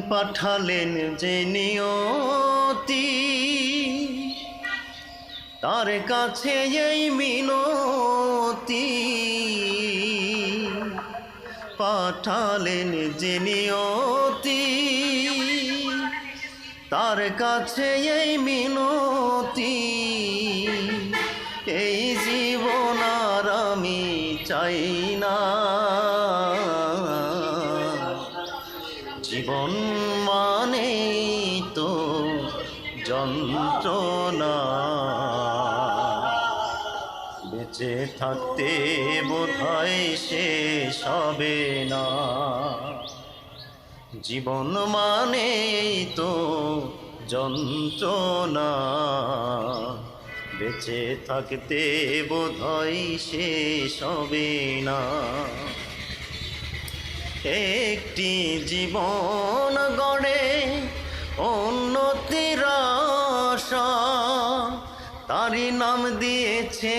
পাঠালেন যে নিয়তি, তার কাছে এই মিনতি। পাঠালেন যে নিয়তি, তার কাছে এই মিনতি। এই জীবন আর আমি চাই না, জীবন মানেই তো যন্ত্রণা। বেঁচে থাকতে বোধহয় শেষ হবে না, জীবন মানেই তো যন্ত্রণা। বেঁচে থাকতে বোধহয় শেষ হবে না। একটি জীবন গড়ে উন্নতির আশা, তারই নাম দিয়েছে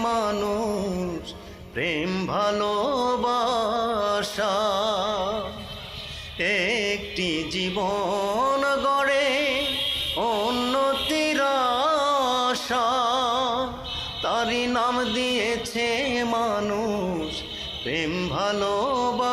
মানুষ প্রেম ভালোবাসা। একটি জীবন গড়ে উন্নতির আশা, তারই নাম দিয়েছে মানুষ প্রেম ভালোবাসা।